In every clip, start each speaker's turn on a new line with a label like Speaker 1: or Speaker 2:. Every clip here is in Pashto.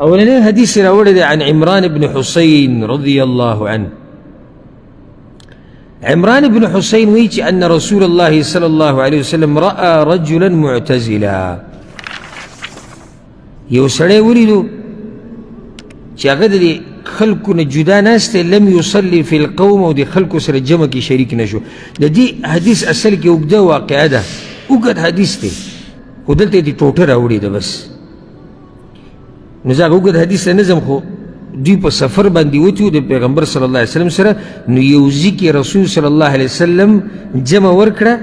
Speaker 1: أولا حديث راوړی عن عمران بن حسين رضي الله عنه. عمران بن حسين ويجي أن رسول الله صلى الله عليه وسلم رأى رجلا معتزلا. یو سړی ولیدو چې هغه د خلکو نه جدا ناست لم يصلي في القوم او د خلکو سره جمع کې شریک نشو. د دې حدیث اصل کې اوږده واقعه ده، اوږد حدیث دی، خو دلته یې د ټوټه راوړې ده بس. نو زه هغه اوږد حدیث ته نه ځم، خو دوی په سفر باندې وتي وو د پیغمبر صلی الله علیه وسلم سره. نو یو ځای کې رسول صلی الله علیه وسلم جمع ورکړه،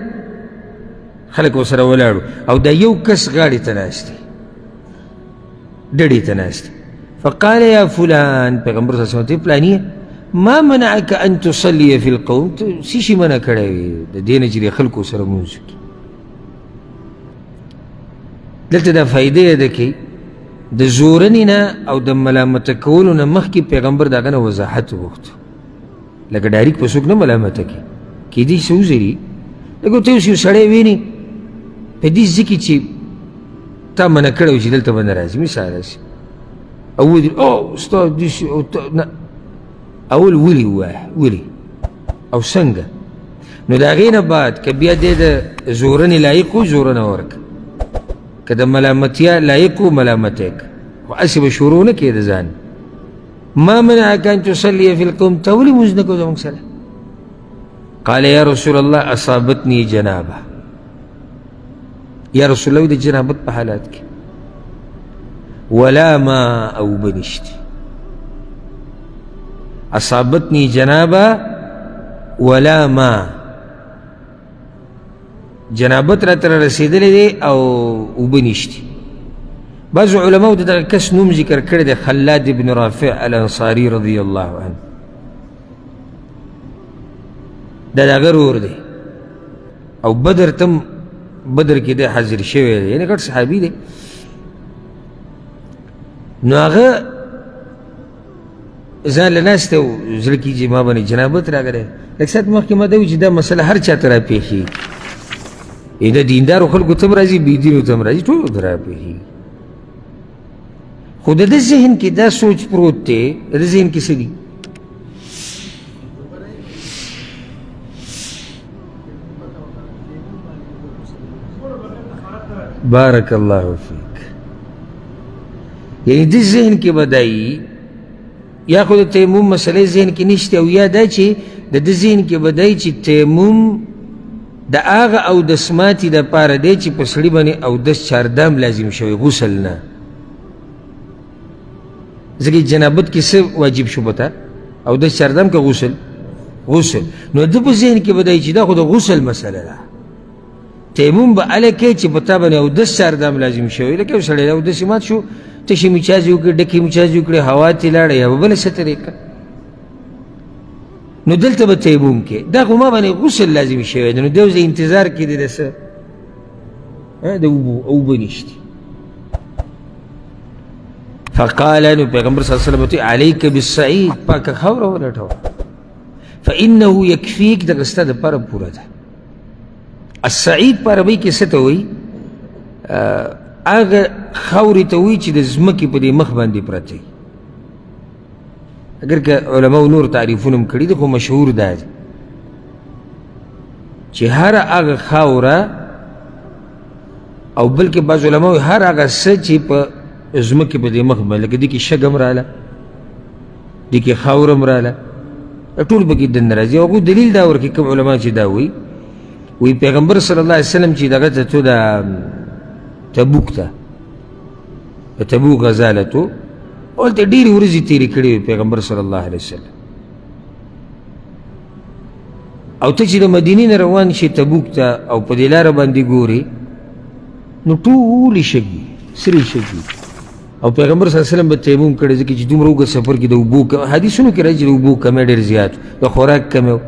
Speaker 1: خلک ورسره ولاړو او دا یو کس غاړې ته ناست دی، ډډې ته ناست. فقال يا فلان، پیغمبر صلی الله علیه وسلم فلانیه ما منعك ان تصلي في القوم، څه شي منع کړی وي د دې نه چې د خلکو سره لمونځ وکړي. دلته دا فایده ده کې د زورنې نه او د ملامته کولو نه مخکې پیغمبر د هغه نه وضاحت وغوښت. لکه ډایرکټ په څوک نه ملامته کړي، کیدای شي وزري لکه ته اوس یو سړی وینې په دې ځای کې چې تا منع کړی و چې دلته به نه راځي، مثال راسي او ودري او استاد داسې نه، اول ولي ووایه ولي او څنګه. نو د هغې نه بعد که بیا دې د زورنې لایق و زورنه ورکړه، که د ملامتیا لایق و ملامتی که، خو هسې به شروع نه کړې د ځان. ما منعک ان تصلي في القوم، ته ولې لمونځ نه کوو زموږ سره؟ قال یا رسول الله اصابتني جنابه، یا رسول الله د جنابت په حالات کې ولا ما او بنشتي. اصابتني جنابه ولا ما، جنابت را تر رسیدلی دی او اوبه نشتي. بعضو علماو د دغه کس نوم ذکر کړی دی خلاد بن رافع الانصاري رضی الله عنه. دا د هغه ورور دی او بدر تم بدر کې دی حاضر شوی دی، یعنې ګډ صحابي دی. نو هغه ځان له ناسته و زړه کې چې ما باندې جنابت راغلی. لږ ساعت مخکې ما دا وي چې دا مسله هر چا ته راپېښېږي، د دیندارو خلکو ته هم راځي، بېدینو ته هم راځي، ټولو ته راپېښېږي. خو د ده ذهن کې دا سوچ پروت دی، د ده ذهن کې څه دي؟ بارک الله فیک. یعنی د ذهن کې به دا وي، یا خو د تیمم مسئلې ذهن کې نشته، او یا دا چې د ده ذهن کې به دا وي چې تیمم د هغه اودس ماتي دپاره دی چې په سړي باندې اودس چاردام لازم شوی، غسل نه. ځکه جنابت کې څه واجب شو پته؟ اودس چاردام که غسل؟ غسل. نو ده په ذهن کې به دا وي چې دا خو د غسل مسله ده. تیمم به هله کوي چې په تا باندې اودس چاردام لازم شوی. لکه یو سړی اودس یې مات شو، تشې مچاځې وکړې، ډکې مچاځې وکړې، هوا ترې لاړه، یا به بله څه طریقه. نو دلته به تیمم کې دا خو ما باندې غسل لازم شوی دی، نو دی اوس انتظار کې دی د څه؟ د اوبه نشتي. فقال، نو پیغمبر صلی الله علیه وسلم ورته علیک بالصعید، پاکه خاوره ولټوه، فانه یکفیک، دغه ستا دپاره پوره ده. الصعید په عربۍ کې څه ته وایي؟ هغه خاورې ته وایي چې د ځمکې په دې مخ باندې پرته وي. اگر که علماو نور تعریفونه هم کړي دي، خو مشهور دا دی چې هر هغه خاوره، او بلکې بعض علماو هر هغه څه چې په ځمکې په دې مخ باندې، لکه دې کې شګ هم راله، دې کې خاوره هم راله، ټول پکې دننه راځي. هغوی دلیل دا ورکوي کوم علما چې دا وایي، وی پیغمبر صلی الله علیه وسلم چې دغه ته تو د تبوک ته په تبوک غزا ته هلته ډېرې ورځې تېرې کړې وې پیغمبر صلی الله علیه وسلم. او ته چې د مدینې نه روان شې تبوک ته او په دې لاره باندې ګورې، نو ټولې شګې سرې شګې. او پیغمبر صلی الله علیه وسلم به تیمم کړی، ځکه چې دومره اوږد سفر کې د اوبو حدیثونو کې راځي چې د اوبو کمی ډېر زیات، د خوراک کمی و،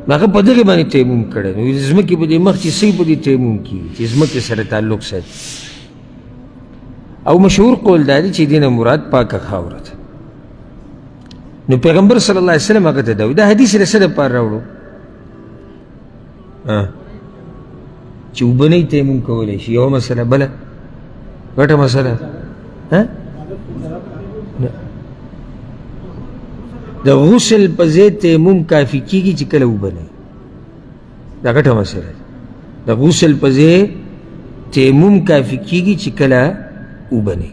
Speaker 1: هغه په دغې باندې تیمم کړی. نو ځمکې په دې مخ چې څه په دې تیمم کېږي چې ځمکې سره تعلق ساتي. او مشهور قول دا دی چې دې نه مراد پاکه خاوره ده. نو پیغمبر صلی الله علیه وسلم هغه ته دا وایي. دا حدیث یې د څه دپاره راوړو؟ چې اوبه نه تیمم کولی شي، یوه مسله. بله غټه مسله د غسل په ځای تیمم کافي کېږي چې کله اوبه نه وي. دا ګټه مسله ده. د غسل په ځای تیمم کافي کېږي چې کله اوبه نه وي.